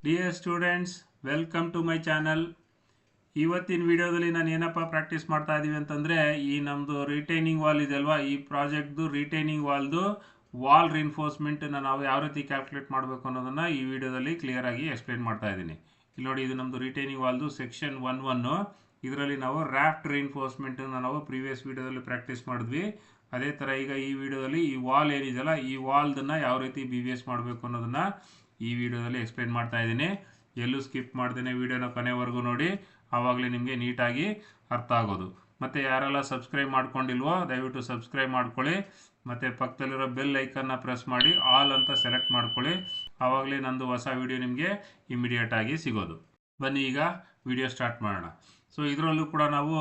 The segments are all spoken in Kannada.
Dear students, welcome to my channel. ಇವತ್ತಿನ ವಿಡಿಯೋದಲ್ಲಿ ನಾನು ಏನಪ್ಪ ಪ್ರಾಕ್ಟೀಸ್ ಮಾಡ್ತಾ ಇದ್ದೀವಿ ಅಂತಂದರೆ, ಈ ನಮ್ಮದು ರಿಟೈನಿಂಗ್ ವಾಲ್ ಇದೆಯಲ್ವಾ, ಈ ಪ್ರಾಜೆಕ್ಟ್ದು ರಿಟೈನಿಂಗ್ ವಾಲ್ದು ವಾಲ್ ರಿನ್ಫೋರ್ಸ್ಮೆಂಟನ್ನು ನಾವು ಯಾವ ರೀತಿ ಕ್ಯಾಲ್ಕುಲೇಟ್ ಮಾಡಬೇಕು ಅನ್ನೋದನ್ನು ಈ ವಿಡಿಯೋದಲ್ಲಿ ಕ್ಲಿಯರಾಗಿ ಎಕ್ಸ್ಪ್ಲೇನ್ ಮಾಡ್ತಾ ಇದ್ದೀನಿ. ಇಲ್ಲಿ ನೋಡಿ, ಇದು ನಮ್ಮದು ರಿಟೈನಿಂಗ್ ವಾಲ್ದು ಸೆಕ್ಷನ್ 1.1. ಇದರಲ್ಲಿ ನಾವು ರಾಫ್ಟ್ ರಿನ್ಫೋರ್ಸ್ಮೆಂಟನ್ನು ನಾವು ಪ್ರೀವಿಯಸ್ ವಿಡಿಯೋದಲ್ಲಿ ಪ್ರಾಕ್ಟೀಸ್ ಮಾಡಿದ್ವಿ. ಅದೇ ಥರ ಈಗ ಈ ವಿಡಿಯೋದಲ್ಲಿ ಈ ವಾಲ್ ಏನಿದೆಯಲ್ಲ, ಈ ವಾಲ್ದನ್ನು ಯಾವ ರೀತಿ BVS ಮಾಡಬೇಕು ಅನ್ನೋದನ್ನು ಈ ವಿಡಿಯೋದಲ್ಲಿ ಎಕ್ಸ್ಪ್ಲೇನ್ ಮಾಡ್ತಾ ಇದ್ದೀನಿ. ಎಲ್ಲೂ ಸ್ಕಿಪ್ ಮಾಡ್ದೇನೆ ವಿಡಿಯೋನ ಕೊನೆವರೆಗೂ ನೋಡಿ, ಆವಾಗಲೇ ನಿಮಗೆ ನೀಟಾಗಿ ಅರ್ಥ ಆಗೋದು. ಮತ್ತು ಯಾರೆಲ್ಲ ಸಬ್ಸ್ಕ್ರೈಬ್ ಮಾಡ್ಕೊಂಡಿಲ್ವೋ ದಯವಿಟ್ಟು ಸಬ್ಸ್ಕ್ರೈಬ್ ಮಾಡ್ಕೊಳ್ಳಿ. ಮತ್ತು ಪಕ್ಕದಲ್ಲಿರೋ ಬೆಲ್ ಐಕನ್ನ ಪ್ರೆಸ್ ಮಾಡಿ ಆಲ್ ಅಂತ ಸೆಲೆಕ್ಟ್ ಮಾಡ್ಕೊಳ್ಳಿ. ಆವಾಗಲೇ ನಂದು ಹೊಸ ವಿಡಿಯೋ ನಿಮಗೆ ಇಮಿಡಿಯೇಟಾಗಿ ಸಿಗೋದು. ಬನ್ನಿ ಈಗ ವಿಡಿಯೋ ಸ್ಟಾರ್ಟ್ ಮಾಡೋಣ. ಸೊ ಇದರಲ್ಲೂ ಕೂಡ ನಾವು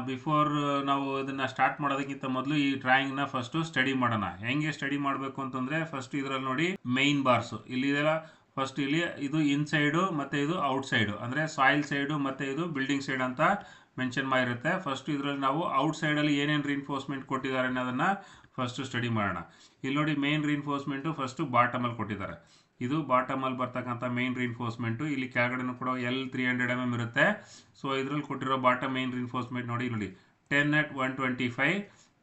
ಬಿಫೋರ್ ನಾವು ಇದನ್ನು ಸ್ಟಾರ್ಟ್ ಮಾಡೋದಕ್ಕಿಂತ ಮೊದಲು ಈ ಡ್ರಾಯಿಂಗ್ನ ಫಸ್ಟು ಸ್ಟಡಿ ಮಾಡೋಣ. ಹೆಂಗೆ ಸ್ಟಡಿ ಮಾಡಬೇಕು ಅಂತಂದರೆ, ಫಸ್ಟ್ ಇದರಲ್ಲಿ ನೋಡಿ ಮೈನ್ ಬಾರ್ಸು ಇಲ್ಲಿದೆಲ್ಲ. ಫಸ್ಟ್ ಇಲ್ಲಿ ಇದು ಇನ್ಸೈಡು ಮತ್ತು ಇದು ಔಟ್ಸೈಡು, ಅಂದರೆ ಸಾಯಿಲ್ ಸೈಡು ಮತ್ತು ಇದು ಬಿಲ್ಡಿಂಗ್ ಸೈಡ್ ಅಂತ ಮೆನ್ಷನ್ ಮಾಡಿರುತ್ತೆ. ಫಸ್ಟ್ ಇದರಲ್ಲಿ ನಾವು ಔಟ್ಸೈಡಲ್ಲಿ ಏನೇನು ರಿನ್ಫೋರ್ಸ್ಮೆಂಟ್ ಕೊಟ್ಟಿದ್ದಾರೆ ಅನ್ನೋದನ್ನು ಫಸ್ಟು ಸ್ಟಡಿ ಮಾಡೋಣ. ಇಲ್ಲಿ ನೋಡಿ, ಮೇನ್ ರಿನ್ಫೋರ್ಸ್ಮೆಂಟು ಫಸ್ಟು ಬಾಟಮಲ್ಲಿ ಕೊಟ್ಟಿದ್ದಾರೆ. ಇದು ಬಾಟಮಲ್ಲಿ ಬರ್ತಕ್ಕಂಥ ಮೇನ್ ರಿನ್ಫೋರ್ಸ್ಮೆಂಟು. ಇಲ್ಲಿ ಕೆಳಗಡೆನೂ ಕೂಡ L300 ಇರುತ್ತೆ. ಸೊ ಇದರಲ್ಲಿ ಕೊಟ್ಟಿರೋ ಬಾಟಮ್ ಮೇನ್ ರಿನ್ಫೋರ್ಸ್ಮೆಂಟ್ ನೋಡಿ, ಇಲ್ಲಿ 10 at 125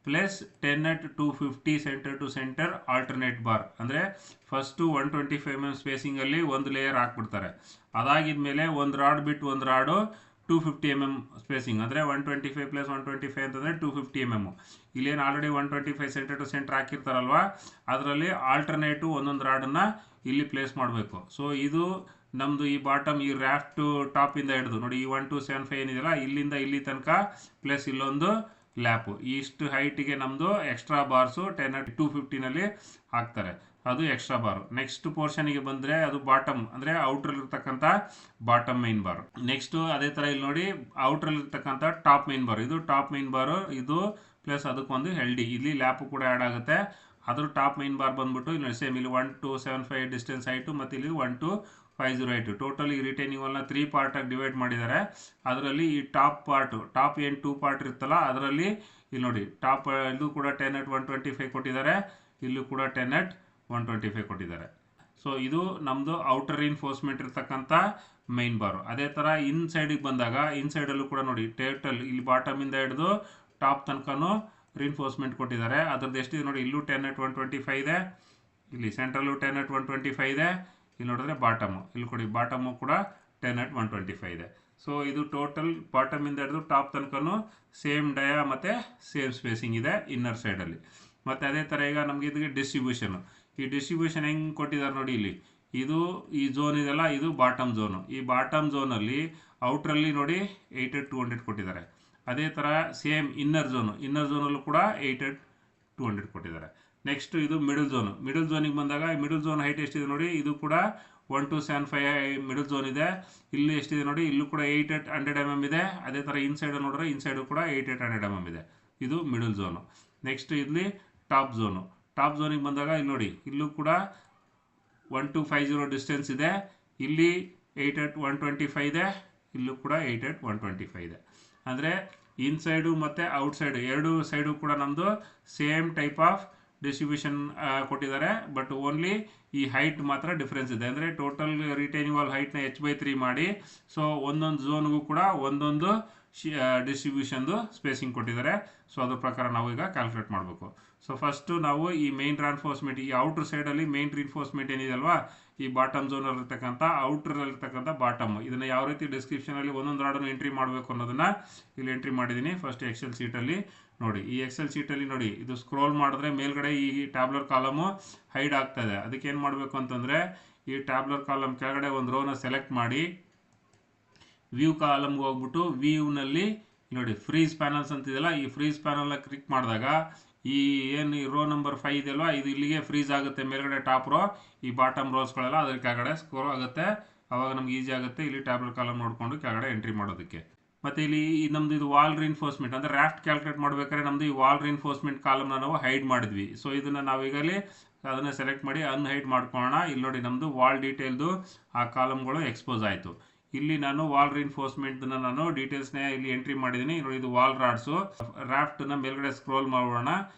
plus 10 at 250 centre to centre alternate bar. ಅಂದರೆ ಫಸ್ಟು 125 mm ಸ್ಪೇಸಿಂಗಲ್ಲಿ ಒಂದು ಲೇಯರ್ ಹಾಕ್ಬಿಡ್ತಾರೆ. ಅದಾಗಿದ್ಮೇಲೆ ಒಂದು ರಾಡ್ ಬಿಟ್ಟು ಒಂದು ರಾಡು 250 mm ಸ್ಪೇಸಿಂಗ್, ಅಂದರೆ 125 ಪ್ಲಸ್ 125 ಅಂತಂದರೆ 250 mm. ಇಲ್ಲೇನು ಆಲ್ರೆಡಿ 125 ಸೆಂಟರ್ ಟು ಸೆಂಟರ್ ಹಾಕಿರ್ತಾರಲ್ವ, ಅದರಲ್ಲಿ ಆಲ್ಟರ್ನೇಟು ಒಂದೊಂದು ರಾಡನ್ನು ಇಲ್ಲಿ ಪ್ಲೇಸ್ ಮಾಡಬೇಕು. ಸೊ ಇದು ನಮ್ಮದು ಈ ಬಾಟಮ್, ಈ ರಾಫ್ಟು ಟಾಪಿಂದ ಹಿಡಿದು ನೋಡಿ, ಈ 1275 ಏನಿದೆಯಲ್ಲ, ಇಲ್ಲಿಂದ ಇಲ್ಲಿ ತನಕ ಪ್ಲಸ್ ಇಲ್ಲೊಂದು ಲ್ಯಾಪು, ಇಷ್ಟು ಹೈಟಿಗೆ ನಮ್ಮದು ಎಕ್ಸ್ಟ್ರಾ ಬಾರ್ಸು 10 at 250ನಲ್ಲಿ ಹಾಕ್ತಾರೆ. ಅದು ಎಕ್ಸ್ಟ್ರಾ ಬಾರು. ನೆಕ್ಸ್ಟ್ ಪೋರ್ಷನಿಗೆ ಬಂದರೆ ಅದು ಬಾಟಮ್, ಅಂದರೆ ಔಟ್ರಲ್ಲಿ ಇರ್ತಕ್ಕಂಥ ಬಾಟಮ್ ಮೈನ್ ಬಾರು. ನೆಕ್ಸ್ಟು ಅದೇ ಥರ ಇಲ್ಲಿ ನೋಡಿ, ಔಟ್ರಲ್ಲಿ ಇರ್ತಕ್ಕಂಥ ಟಾಪ್ ಮೈನ್ ಬಾರು, ಇದು ಟಾಪ್ ಮೈನ್ ಬಾರು, ಇದು ಪ್ಲಸ್ ಅದಕ್ಕೊಂದು LD, ಇಲ್ಲಿ ಲ್ಯಾಪು ಕೂಡ ಆ್ಯಡ್ ಆಗುತ್ತೆ. ಅದ್ರ ಟಾಪ್ ಮೈನ್ ಬಾರ್ ಬಂದ್ಬಿಟ್ಟು ಇಲ್ಲಿ ಸೇಮ್, ಇಲ್ಲಿ 1275 ಡಿಸ್ಟೆನ್ಸ್ ಆಯಿತು, ಮತ್ತು ಇಲ್ಲಿ 1250 ಟೋಟಲ್. ಈ ರಿಟೈನಿಂಗ್ ವಾಲ್ನ 3 ಪಾರ್ಟಾಗಿ ಡಿವೈಡ್ ಮಾಡಿದ್ದಾರೆ. ಅದರಲ್ಲಿ ಈ ಟಾಪ್ ಪಾರ್ಟು, ಟಾಪ್ ಏನು 2 ಪಾರ್ಟ್ ಇರುತ್ತಲ್ಲ, ಅದರಲ್ಲಿ ಇಲ್ಲಿ ನೋಡಿ ಟಾಪ್ ಇದು ಕೂಡ 10 at 125 ಕೊಟ್ಟಿದ್ದಾರೆ, ಇಲ್ಲೂ ಕೂಡ 10 at 125 ಕೊಟ್ಟಿದ್ದಾರೆ. ಸೊ ಇದು ನಮ್ಮದು ಔಟರ್ ರಿನ್ಫೋರ್ಸ್ಮೆಂಟ್ ಇರ್ತಕ್ಕಂಥ ಮೈನ್ ಬಾರು. ಅದೇ ಥರ ಇನ್ಸೈಡಿಗೆ ಬಂದಾಗ, ಇನ್ಸೈಡಲ್ಲೂ ಕೂಡ ನೋಡಿ ಟೋಟಲ್ ಇಲ್ಲಿ ಬಾಟಮಿಂದ ಹಿಡಿದು ಟಾಪ್ ತನಕನೂ ರಿನ್ಫೋರ್ಸ್ಮೆಂಟ್ ಕೊಟ್ಟಿದ್ದಾರೆ. ಅದ್ರದ್ದು ಎಷ್ಟಿದೆ ನೋಡಿ, ಇಲ್ಲೂ 10 at 125 ಇದೆ, ಇಲ್ಲಿ ಸೆಂಟ್ರಲ್ಲೂ 10 at 125 ಇದೆ. ಇಲ್ಲಿ ನೋಡಿದ್ರೆ ಬಾಟಮು, ಇಲ್ಲಿ ಕೊಡಿ ಬಾಟಮು ಕೂಡ 10 at 125 ಇದೆ. ಸೊ ಇದು ಟೋಟಲ್ ಬಾಟಮಿಂದ ಹಿಡಿದು ಟಾಪ್ ತನಕನೂ ಸೇಮ್ ಡಯಾ ಮತ್ತು ಸೇಮ್ ಸ್ಪೇಸಿಂಗ್ ಇದೆ ಇನ್ನರ್ ಸೈಡಲ್ಲಿ. ಮತ್ತು ಅದೇ ಥರ ಈಗ ನಮಗೆ ಇದಕ್ಕೆ ಡಿಸ್ಟ್ರಿಬ್ಯೂಷನು, ಈ ಡಿಸ್ಟ್ರಿಬ್ಯೂಷನ್ ಹೆಂಗೆ ಕೊಟ್ಟಿದ್ದಾರೆ ನೋಡಿ, ಇಲ್ಲಿ ಇದು ಈ ಝೋನ್ ಇದೆಲ್ಲ, ಇದು ಬಾಟಮ್ ಝೋನು. ಈ ಬಾಟಮ್ ಝೋನಲ್ಲಿ ಔಟ್ರಲ್ಲಿ ನೋಡಿ 8 at 200 ಕೊಟ್ಟಿದ್ದಾರೆ. ಅದೇ ಥರ ಸೇಮ್ ಇನ್ನರ್ ಝೋನಲ್ಲೂ ಕೂಡ 8 at 200 ಕೊಟ್ಟಿದ್ದಾರೆ. ನೆಕ್ಸ್ಟ್ ಇದು ಮಿಡಲ್ ಝೋನು. ಮಿಡಲ್ ಝೋನಿಗೆ ಬಂದಾಗ ಮಿಡಲ್ ಝೋನ್ ಹೈಟ್ ಎಷ್ಟಿದೆ ನೋಡಿ, ಇದು ಕೂಡ 1275 ಮಿಡಲ್ ಝೋನ್ ಇದೆ. ಇಲ್ಲಿ ಎಷ್ಟಿದೆ ನೋಡಿ, ಇಲ್ಲೂ ಕೂಡ 8 at 100 mm ಇದೆ. ಅದೇ ಥರ ಇನ್ಸೈಡ್ ನೋಡಿದ್ರೆ ಇನ್ಸೈಡು ಕೂಡ 8 at 100 mm ಇದೆ. ಇದು ಮಿಡಲ್ ಝೋನು. ನೆಕ್ಸ್ಟ್ ಇಲ್ಲಿ ಟಾಪ್ ಝೋನು. ಟಾಪ್ ಝೋನಿಗೆ ಬಂದಾಗ ಇಲ್ಲಿ ನೋಡಿ, ಇಲ್ಲೂ ಕೂಡ 1250 ಡಿಸ್ಟೆನ್ಸ್ ಇದೆ. ಇಲ್ಲಿ 8 at 125 ಇದೆ, ಇಲ್ಲೂ ಕೂಡ 8 at 125 ಇದೆ. ಅಂದರೆ ಇನ್ಸೈಡು ಮತ್ತು ಔಟ್ಸೈಡು ಎರಡು ಸೈಡು ಕೂಡ ನಮ್ಮದು ಸೇಮ್ ಟೈಪ್ ಆಫ್ ಡಿಸ್ಟ್ರಿಬ್ಯೂಷನ್ ಕೊಟ್ಟಿದ್ದಾರೆ. ಬಟ್ ಓನ್ಲಿ ಈ ಹೈಟ್ ಮಾತ್ರ ಡಿಫ್ರೆನ್ಸ್ ಇದೆ. ಅಂದರೆ ಟೋಟಲ್ ರಿಟೈನಿಂಗ್ ವಾಲ್ ಹೈಟ್ನ H/3 ಮಾಡಿ, ಸೊ ಒಂದೊಂದು ಝೋನ್ಗೂ ಕೂಡ ಒಂದೊಂದು ಡಿಸ್ಟ್ರಿಬ್ಯೂಷನ್ದು ಸ್ಪೇಸಿಂಗ್ ಕೊಟ್ಟಿದ್ದಾರೆ. ಸೊ ಅದ್ರ ಪ್ರಕಾರ ನಾವು ಈಗ ಕ್ಯಾಲ್ಕುಲೇಟ್ ಮಾಡಬೇಕು. ಸೊ ಫಸ್ಟು ನಾವು ಈ ಮೇನ್ ರಿನ್ಫೋರ್ಸ್ಮೆಂಟ್, ಈ ಔಟ್ರ್ ಸೈಡಲ್ಲಿ ಮೇನ್ ರಿನ್ಫೋರ್ಸ್ಮೆಂಟ್ ಏನಿದೆಯಲ್ವಾ, ಈ ಬಾಟಮ್ ಝೋನಲ್ಲಿರ್ತಕ್ಕಂಥ ಔಟ್ರಲ್ಲಿರ್ತಕ್ಕಂಥ ಬಾಟಮ್, ಇದನ್ನು ಯಾವ ರೀತಿ ಡಿಸ್ಕ್ರಿಪ್ಷನಲ್ಲಿ ಒಂದೊಂದು ರಾಡನ್ನು ಎಂಟ್ರಿ ಮಾಡಬೇಕು ಅನ್ನೋದನ್ನು ಇಲ್ಲಿ ಎಂಟ್ರಿ ಮಾಡಿದ್ದೀನಿ. ಫಸ್ಟ್ ಎಕ್ಸೆಲ್ ಶೀಟಲ್ಲಿ ನೋಡಿ, ಈ ಎಕ್ಸೆಲ್ ಶೀಟಲ್ಲಿ ನೋಡಿ, ಇದು ಸ್ಕ್ರೋಲ್ ಮಾಡಿದ್ರೆ ಮೇಲ್ಗಡೆ ಈ ಟ್ಯಾಬ್ಲರ್ ಕಾಲಮು ಹೈಡ್ ಆಗ್ತಾಯಿದೆ. ಅದಕ್ಕೆ ಏನು ಮಾಡಬೇಕು ಅಂತಂದರೆ, ಈ ಟ್ಯಾಬ್ಲರ್ ಕಾಲಮ್ ಕೆಳಗಡೆ ಒಂದು ರೋನ ಸೆಲೆಕ್ಟ್ ಮಾಡಿ, ವ್ಯೂ ಕಾಲಮ್ಗೆ ಹೋಗ್ಬಿಟ್ಟು ವ್ಯೂನಲ್ಲಿ ನೋಡಿ ಫ್ರೀಸ್ ಪ್ಯಾನಲ್ಸ್ ಅಂತಿದೆಯಲ್ಲ, ಈ ಫ್ರೀಸ್ ಪ್ಯಾನಲ್ನ ಕ್ಲಿಕ್ ಮಾಡಿದಾಗ ಈ ಏನು ರೋ ನಂಬರ್ 5 ಇದೆಯಲ್ವ, ಇದು ಇಲ್ಲಿಗೆ ಫ್ರೀಸ್ ಆಗುತ್ತೆ. ಮೇಲ್ಗಡೆ ಟಾಪ್ ರೋ, ಈ ಬಾಟಮ್ ರೋಸ್ಗಳೆಲ್ಲ ಅದ್ರ ಕೆಳಗಡೆ ಸ್ಕ್ರೋಲ್ ಆಗುತ್ತೆ. ಆವಾಗ ನಮ್ಗೆ ಈಸಿ ಆಗುತ್ತೆ ಇಲ್ಲಿ ಟ್ಯಾಬ್ಲೆಟ್ ಕಾಲಮ್ ನೋಡಿಕೊಂಡು ಕೆಳಗಡೆ ಎಂಟ್ರಿ ಮಾಡೋದಕ್ಕೆ. ಮತ್ತು ಇಲ್ಲಿ ನಮ್ಮದು ಇದು ವಾಲ್ ರಿನ್ಫೋರ್ಸ್ಮೆಂಟ್, ಅಂದರೆ ರಾಫ್ಟ್ ಕ್ಯಾಲ್ಕುಲೇಟ್ ಮಾಡಬೇಕಾದ್ರೆ ನಮ್ಮದು ಈ ವಾಲ್ ರಿನ್ಫೋರ್ಸ್ಮೆಂಟ್ ಕಾಲಮ್ನ ನಾವು ಹೈಡ್ ಮಾಡಿದ್ವಿ. ಸೊ ಇದನ್ನು ನಾವೀಗಲ್ಲಿ ಅದನ್ನು ಸೆಲೆಕ್ಟ್ ಮಾಡಿ ಅನ್ಹೈಡ್ ಮಾಡ್ಕೊಳ್ಳೋಣ. ಇಲ್ಲಿ ನೋಡಿ, ನಮ್ಮದು ವಾಲ್ ಡೀಟೇಲ್ದು ಆ ಕಾಲಮ್ಗಳು ಎಕ್ಸ್ಪೋಸ್ ಆಯಿತು. ಇಲ್ಲಿ ನಾನು ವಾಲ್ ರಿನ್ಫೋರ್ಸ್ಮೆಂಟ್ನ ನಾನು ಡೀಟೇಲ್ಸ್ನ ಇಲ್ಲಿ ಎಂಟ್ರಿ ಮಾಡಿದ್ದೀನಿ ನೋಡಿ. ಇದು ವಾಲ್ ರಾಡ್ಸು. ರಾಫ್ಟನ್ನ ಮೇಲ್ಗಡೆ ಸ್ಕ್ರೋಲ್ ಮಾಡೋಣ.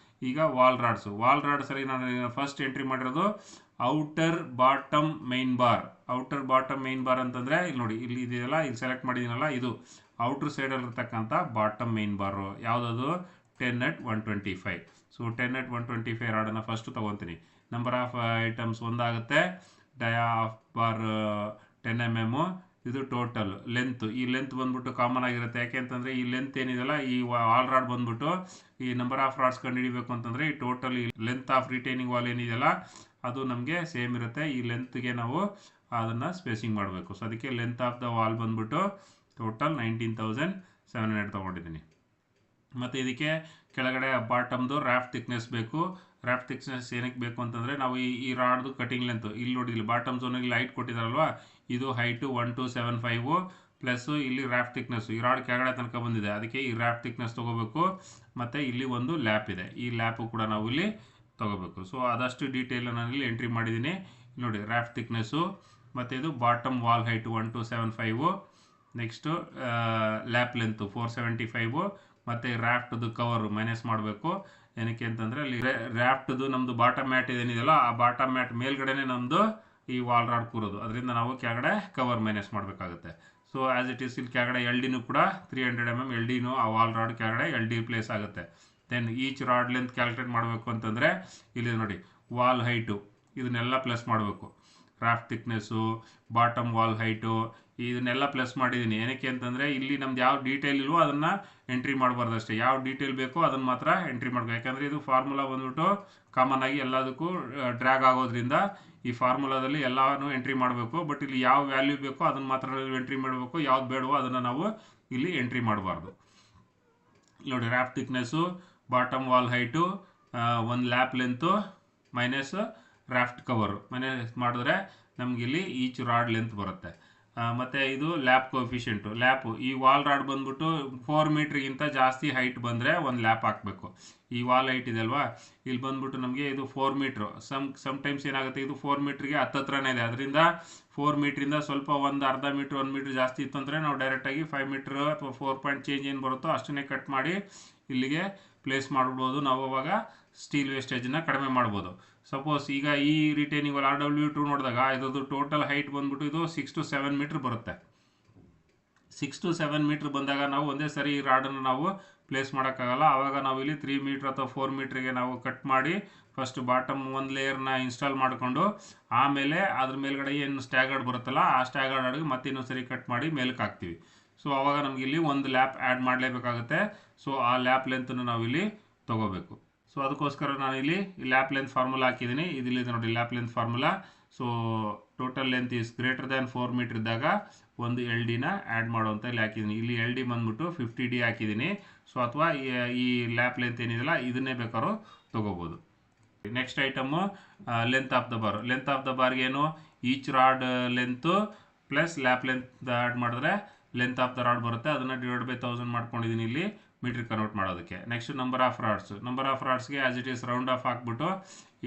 ಈಗ ವಾಲ್ ರಾಡ್ಸು, ವಾಲ್ ರಾಡ್ಸಲ್ಲಿ ನಾನು ಫಸ್ಟ್ ಎಂಟ್ರಿ ಮಾಡಿರೋದು outer bottom main bar. Outer bottom main bar ಅಂತಂದರೆ ಇಲ್ಲಿ ನೋಡಿ, ಇಲ್ಲಿ ಇದೆಯಲ್ಲ, ಇಲ್ಲಿ ಸೆಲೆಕ್ಟ್ ಮಾಡಿದ್ದೀನಲ್ಲ, ಇದು ಔಟರ್ ಸೈಡಲ್ಲಿ ಇರ್ತಕ್ಕಂಥ ಬಾಟಮ್ ಮೈನ್ ಬಾರು. ಯಾವುದದು? 10 at 125. ಸೊ 10 at 125 ರಾಡನ್ನು ಫಸ್ಟು ತೊಗೊತೀನಿ. ನಂಬರ್ ಆಫ್ ಐಟಮ್ಸ್ ಒಂದಾಗುತ್ತೆ. Dia of bar 10 mm. ಇದು ಟೋಟಲ್ ಲೆಂತ್. ಈ ಲೆಂತ್ ಬಂದ್ಬಿಟ್ಟು ಕಾಮನ್ ಆಗಿರುತ್ತೆ. ಯಾಕೆ ಅಂತಂದರೆ ಈ ಲೆಂತ್ ಏನಿದೆಯಲ್ಲ, ಈ ಆಲ್ ರಾಡ್ ಬಂದ್ಬಿಟ್ಟು ಈ ನಂಬರ್ ಆಫ್ ರಾಡ್ಸ್ ಕಂಡುಹಿಡಿಬೇಕು ಅಂತಂದರೆ ಈ ಟೋಟಲ್ ಈ ಲೆಂತ್ ಆಫ್ ರಿಟೈನಿಂಗ್ ವಾಲ್ ಏನಿದೆಯಲ್ಲ ಅದು ನಮಗೆ ಸೇಮ್ ಇರುತ್ತೆ. ಈ ಲೆಂತ್ಗೆ ನಾವು ಅದನ್ನು ಸ್ಪೇಸಿಂಗ್ ಮಾಡಬೇಕು. ಸೊ ಅದಕ್ಕೆ ಲೆಂತ್ ಆಫ್ ದ ವಾಲ್ ಬಂದ್ಬಿಟ್ಟು ಟೋಟಲ್ 19,700 ತೊಗೊಂಡಿದ್ದೀನಿ. ಮತ್ತು ಇದಕ್ಕೆ ಕೆಳಗಡೆ ಬಾಟಮ್ದು ರ್ಯಾಫ್ಟ್ ಥಿಕ್ನೆಸ್ ಬೇಕು. ರ್ಯಾಫ್ಟ್ ಥಿಕ್ನೆಸ್ ಏನಕ್ಕೆ ಬೇಕು ಅಂತಂದರೆ ನಾವು ಈ ರಾಡ್ದು ಕಟಿಂಗ್ ಲೆಂತ್ ಇಲ್ಲಿ ನೋಡಿದ್ವಿ, ಬಾಟಮ್ ಝೋನಲ್ಲಿ ಹೈಟ್ ಕೊಟ್ಟಿದ್ದಾರಲ್ವ, ಇದು ಹೈಟು 1275 ಪ್ಲಸ್ಸು ಇಲ್ಲಿ ರ್ಯಾಫ್ಟ್ ಥಿಕ್ನೆಸ್ಸು ಈ ರಾಡ್ ಕೆಳಗಡೆ ತನಕ ಬಂದಿದೆ. ಅದಕ್ಕೆ ಈ ರ್ಯಾಫ್ಟ್ ಥಿಕ್ನೆಸ್ ತೊಗೋಬೇಕು. ಮತ್ತು ಇಲ್ಲಿ ಒಂದು ಲ್ಯಾಪ್ ಇದೆ, ಈ ಲ್ಯಾಪು ಕೂಡ ನಾವು ಇಲ್ಲಿ ತೊಗೋಬೇಕು. ಸೊ ಆದಷ್ಟು ಡೀಟೇಲ್ ನಾನು ಇಲ್ಲಿ ಎಂಟ್ರಿ ಮಾಡಿದ್ದೀನಿ. ನೋಡಿ ರ್ಯಾಫ್ಟ್ ಥಿಕ್ನೆಸ್ಸು ಮತ್ತು ಇದು ಬಾಟಮ್ ವಾಲ್ ಹೈಟು 1275, ನೆಕ್ಸ್ಟು ಲ್ಯಾಪ್ ಲೆಂತು 475 ಮತ್ತು ರ್ಯಾಫ್ಟ್ದು ಕವರು ಮೈನಸ್ ಮಾಡಬೇಕು. ಏನಕ್ಕೆ ಅಂತಂದರೆ ಅಲ್ಲಿ ರ್ಯಾಫ್ಟ್ದು ನಮ್ಮದು ಬಾಟಮ್ ಮ್ಯಾಟ್ ಏನಿದೆಯಲ್ಲ, ಆ ಬಾಟಮ್ ಮ್ಯಾಟ್ ಮೇಲ್ಗಡೆನೇ ನಮ್ಮದು ಈ ವಾಲ್ ರಾಡ್ ಕೂರೋದು. ಅದರಿಂದ ನಾವು ಕೆಳಗಡೆ ಕವರ್ ಮೈನಸ್ ಮಾಡಬೇಕಾಗುತ್ತೆ. ಸೊ ಆ್ಯಸ್ ಇಟ್ ಈಸ್ ಇಲ್ಲಿ ಕೆಳಗಡೆ ಎಲ್ ಡಿನೂ ಕೂಡ 300 mm ಎಲ್ ಡಿನೂ ಆ ವಾಲ್ ರಾಡ್ ಕೆಳಗಡೆ ಎಲ್ ಡಿ ಪ್ಲೇಸ್ ಆಗುತ್ತೆ. Then each rod length calculate ಮಾಡಬೇಕು ಅಂತಂದರೆ ಇಲ್ಲಿ ನೋಡಿ ವಾಲ್ ಹೈಟು ಇದನ್ನೆಲ್ಲ ಪ್ಲಸ್ ಮಾಡಬೇಕು. Raft thickness, bottom wall height ಇದನ್ನೆಲ್ಲ ಪ್ಲಸ್ ಮಾಡಿದ್ದೀನಿ. ಏನಕ್ಕೆ ಅಂತಂದರೆ ಇಲ್ಲಿ ನಮ್ದು ಯಾವ ಡೀಟೇಲ್ ಇಲ್ವೋ ಅದನ್ನು ಎಂಟ್ರಿ ಮಾಡಬಾರ್ದು ಅಷ್ಟೇ. ಯಾವ ಡೀಟೇಲ್ ಬೇಕೋ ಅದನ್ನು ಮಾತ್ರ ಎಂಟ್ರಿ ಮಾಡಬೇಕು. ಯಾಕಂದರೆ ಇದು ಫಾರ್ಮುಲಾ ಬಂದ್ಬಿಟ್ಟು ಕಾಮನ್ ಆಗಿ ಎಲ್ಲದಕ್ಕೂ ಡ್ರ್ಯಾಗ್ ಆಗೋದ್ರಿಂದ ಈ ಫಾರ್ಮುಲಾದಲ್ಲಿ ಎಲ್ಲನೂ ಎಂಟ್ರಿ ಮಾಡಬೇಕು. ಬಟ್ ಇಲ್ಲಿ ಯಾವ ವ್ಯಾಲ್ಯೂ ಬೇಕೋ ಅದನ್ನು ಮಾತ್ರ ಎಂಟ್ರಿ ಮಾಡಬೇಕು. ಯಾವ್ದು ಬೇಡವೋ ಅದನ್ನು ನಾವು ಇಲ್ಲಿ ಎಂಟ್ರಿ ಮಾಡಬಾರ್ದು. ನೋಡಿ ರ್ಯಾಫ್ಟ್ ಥಿಕ್ನೆಸ್ಸು, ಬಾಟಮ್ ವಾಲ್ ಹೈಟು, ಒಂದು ಲ್ಯಾಪ್ ಲೆಂತು ಮೈನಸ್ ರ್ಯಾಫ್ಟ್ ಕವರು ಮೈನಸ್ ಮಾಡಿದ್ರೆ ನಮಗಿಲ್ಲಿ ಈಚ್ ರಾಡ್ ಲೆಂತ್ ಬರುತ್ತೆ. ಮತ್ತು ಇದು ಲ್ಯಾಪ್ ಕೋಫಿಷಿಯೆಂಟು. ಲ್ಯಾಪು ಈ ವಾಲ್ ರಾಡ್ ಬಂದ್ಬಿಟ್ಟು 4 ಮೀಟ್ರಿಗಿಂತ ಜಾಸ್ತಿ ಹೈಟ್ ಬಂದರೆ ಒಂದು ಲ್ಯಾಪ್ ಹಾಕಬೇಕು. ಈ ವಾಲ್ ಹೈಟ್ ಇದೆ ಅಲ್ವಾ, ಇಲ್ಲಿ ಬಂದ್ಬಿಟ್ಟು ನಮಗೆ ಇದು 4 ಮೀಟ್ರು. ಸಮ್ಟೈಮ್ಸ್ ಏನಾಗುತ್ತೆ, ಇದು 4 ಮೀಟ್ರಿಗೆ ಹತ್ರನೇ ಇದೆ. ಅದರಿಂದ 4 ಮೀಟ್ರಿಂದ ಸ್ವಲ್ಪ ಒಂದು ಅರ್ಧ ಮೀಟ್ರ್ 1 ಮೀಟ್ರ್ ಜಾಸ್ತಿ ಇತ್ತು ಅಂದರೆ ನಾವು ಡೈರೆಕ್ಟಾಗಿ 5 ಮೀಟ್ರ್ ಅಥವಾ 4 ಪಾಯಿಂಟ್ ಚೇಂಜ್ ಏನು ಬರುತ್ತೋ ಅಷ್ಟನ್ನೇ ಕಟ್ ಮಾಡಿ ಇಲ್ಲಿಗೆ ಪ್ಲೇಸ್ ಮಾಡ್ಬೋದು. ನಾವು ಅವಾಗ ಸ್ಟೀಲ್ ವೇಸ್ಟೇಜನ್ನ ಕಡಿಮೆ ಮಾಡ್ಬೋದು. ಸಪೋಸ್ ಈಗ ಈ ರಿಟೈನಿಂಗ್ ವಾಲ್ RW2 ನೋಡಿದಾಗ ಇದ್ರದ್ದು ಟೋಟಲ್ ಹೈಟ್ ಬಂದ್ಬಿಟ್ಟು ಇದು 6 to 7 ಮೀಟ್ರ್ ಬರುತ್ತೆ. 6 to 7 ಮೀಟ್ರ್ ಬಂದಾಗ ನಾವು ಒಂದೇ ಸರಿ ಈ ರಾಡನ್ನು ನಾವು ಪ್ಲೇಸ್ ಮಾಡೋಕ್ಕಾಗಲ್ಲ. ಆವಾಗ ನಾವು ಇಲ್ಲಿ 3 ಮೀಟ್ರ್ ಅಥವಾ 4 ಮೀಟ್ರಿಗೆ ನಾವು ಕಟ್ ಮಾಡಿ ಫಸ್ಟ್ ಬಾಟಮ್ ಒಂದು ಲೇಯರ್ನ ಇನ್ಸ್ಟಾಲ್ ಮಾಡಿಕೊಂಡು ಆಮೇಲೆ ಅದ್ರ ಮೇಲ್ಗಡೆ ಏನು ಸ್ಟ್ಯಾಗರ್ಡ್ ಬರುತ್ತಲ್ಲ ಆ ಸ್ಟ್ಯಾಗರ್ಡ್ ಆಡಿಗೆ ಮತ್ತೆ ಇನ್ನೊಂದು ಸರಿ ಕಟ್ ಮಾಡಿ ಮೇಲಕ್ಕೆ ಹಾಕ್ತೀವಿ. ಸೊ ಆವಾಗ ನಮ್ಗೆ ಇಲ್ಲಿ ಒಂದು ಲ್ಯಾಪ್ ಆ್ಯಡ್ ಮಾಡಲೇಬೇಕಾಗುತ್ತೆ. ಸೊ ಆ ಲ್ಯಾಪ್ ಲೆಂತನ್ನು ನಾವು ಇಲ್ಲಿ ತೊಗೋಬೇಕು. ಸೊ ಅದಕ್ಕೋಸ್ಕರ ನಾನು ಇಲ್ಲಿ ಲ್ಯಾಪ್ ಲೆಂತ್ ಫಾರ್ಮುಲಾ ಹಾಕಿದ್ದೀನಿ. ಇದಿಲ್ಲಿದೆ ನೋಡಿ lap length formula. So total length is greater than 4 metre ಇದ್ದಾಗ ಒಂದು ಎಲ್ ಡಿನ ಆ್ಯಡ್ ಮಾಡುವಂತ ಇಲ್ಲಿ ಹಾಕಿದ್ದೀನಿ. ಇಲ್ಲಿ ಎಲ್ ಡಿ ಬಂದ್ಬಿಟ್ಟು 50D ಹಾಕಿದ್ದೀನಿ. ಸೊ ಅಥವಾ ಈ ಲ್ಯಾಪ್ ಲೆಂತ್ ಏನಿದೆಯಲ್ಲ ಇದನ್ನೇ ಬೇಕಾದ್ರೂ ತೊಗೋಬೋದು. Next item length of the bar. Length of the ಬಾರ್ಗೇನು each rod length plus lap length add ಮಾಡಿದ್ರೆ ಲೆಂತ್ ಆಫ್ ದ ರಾಡ್ ಬರುತ್ತೆ. ಅದನ್ನು ಡಿವೈಡ್ ಬೈ 1000 ಮಾಡ್ಕೊಂಡಿದ್ದೀನಿ ಇಲ್ಲಿ ಮೀಟ್ರ್ ಕನ್ವರ್ಟ್ ಮಾಡೋದಕ್ಕೆ. Next number of rods. Number of ರಾಡ್ಸ್ಗೆ as it is round off ಹಾಕ್ಬಿಟ್ಟು